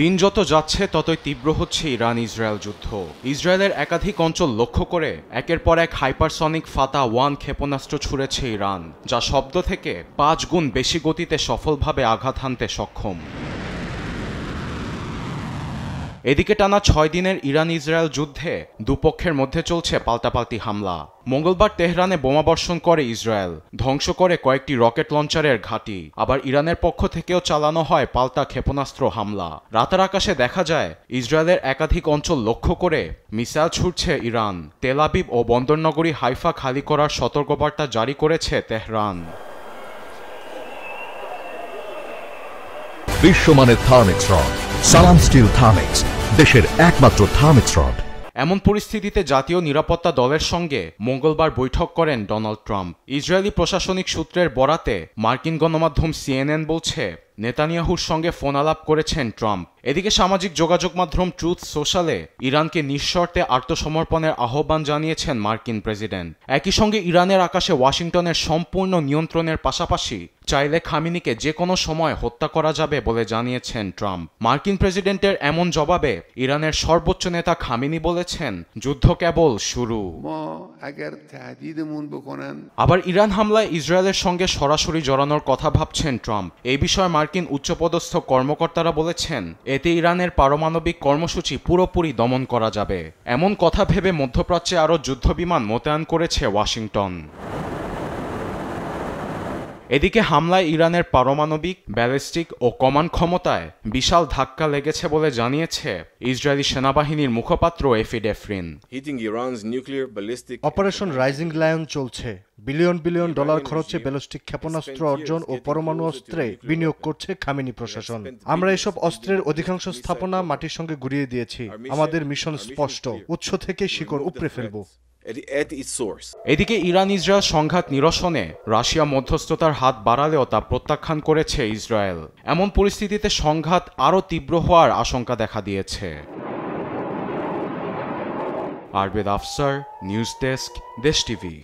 দিন যত যাচ্ছে ততই তীব্র হচ্ছে ইরান ইসরায়েল যুদ্ধ। ইসরায়েলের একাধিক অঞ্চল লক্ষ্য করে একের পর এক হাইপারসনিক ফাতা-1 ক্ষেপণাস্ত্র ছুড়েছে ইরান, যা শব্দ থেকে 5 গুণ বেশি গতিতে সফলভাবে আঘাত হানতে সক্ষম। এদিকে টানা 6 দিনের ইরান ইসরায়েল যুদ্ধে দুপক্ষের মধ্যে চলছে পাল্টাপাল্টি হামলা। মঙ্গলবার তেহরানে বোমাবর্ষণ করে ইসরায়েল, ধ্বংস করে কয়েকটি রকেট লঞ্চারের ঘাঁটি। আবার ইরানের পক্ষ থেকেও চালানো হয় পাল্টা ক্ষেপণাস্ত্র হামলা। রাতের আকাশে দেখা যায় ইসরায়েলের একাধিক অঞ্চল লক্ষ্য করে মিসাইল ছুড়ছে ইরান। তেল আবিব ও বন্দরনগরী হাইফা খালি করার সতর্কবার্তা জারি করেছে তেহরান। বিশ্বমানের থার্মিক্স রড, সালাম স্টিল থার্মিক্স, দেশের একমাত্র থার্মিক্স রড। এমন পরিস্থিতিতে জাতীয় নিরাপত্তা দলের সঙ্গে মঙ্গলবার বৈঠক করেন ডোনাল্ড ট্রাম্প। ইসরায়েলি প্রশাসনিক সূত্রের বরাতে মার্কিন গণমাধ্যম CNN বলছে, নেতানিয়াহুর সঙ্গে ফোন আলাপ করেছেন ট্রাম্প। এদিকে সামাজিক যোগাযোগ মাধ্যম ট্রুথ সোশ্যালে ইরানকে নিঃশর্তে আত্মসমর্পণের আহ্বান জানিয়েছেন মার্কিন প্রেসিডেন্ট। একই সঙ্গে ইরানের আকাশে ওয়াশিংটনের সম্পূর্ণ নিয়ন্ত্রণের পাশাপাশি চাইলে খামেনিকে যে কোনো সময় হত্যা করা যাবে বলে জানিয়েছেন ট্রাম্প। মার্কিন প্রেসিডেন্টের এমন জবাবে ইরানের সর্বোচ্চ নেতা খামেনি বলেছেন, যুদ্ধ কেবল শুরু। আবার ইরান হামলায় ইসরায়েলের সঙ্গে সরাসরি জড়ানোর কথা ভাবছেন ট্রাম্প। এই বিষয়ে মার্কিন উচ্চপদস্থ কর্মকর্তারা বলেছেন, এতে ইরানের পারমাণবিক কর্মসূচি পুরোপুরি দমন করা যাবে। এমন কথা ভেবে মধ্যপ্রাচ্যে আরও যুদ্ধবিমান মোতায়েন করেছে ওয়াশিংটন। এদিকে হামলায় ইরানের পারমাণবিক, ব্যালিস্টিক ও কমান্ড ক্ষমতায় বিশাল ধাক্কা লেগেছে বলে জানিয়েছে ইসরায়েলি সেনাবাহিনীর মুখপাত্র এফি ডেফরিন। অপারেশন রাইজিং লায়ন চলছে। বিলিয়ন বিলিয়ন ডলার খরচে ব্যালিস্টিক ক্ষেপণাস্ত্র অর্জন ও পরমাণু অস্ত্রে বিনিয়োগ করছে খামেনি প্রশাসন। আমরা এসব অস্ত্রের অধিকাংশ স্থাপনা মাটির সঙ্গে গুঁড়িয়ে দিয়েছি। আমাদের মিশন স্পষ্ট, উৎস থেকে শিকড় উপড়ে ফেলব। এদিকে ইরান ইসরায়েল সংঘাত নিরসনে রাশিয়া মধ্যস্থতার হাত বাড়ালেও তা প্রত্যাখ্যান করেছে ইসরায়েল। এমন পরিস্থিতিতে সংঘাত আরও তীব্র হওয়ার আশঙ্কা দেখা দিয়েছে। আরবেদ আফসার, নিউজ ডেস্ক, দেশ টিভি।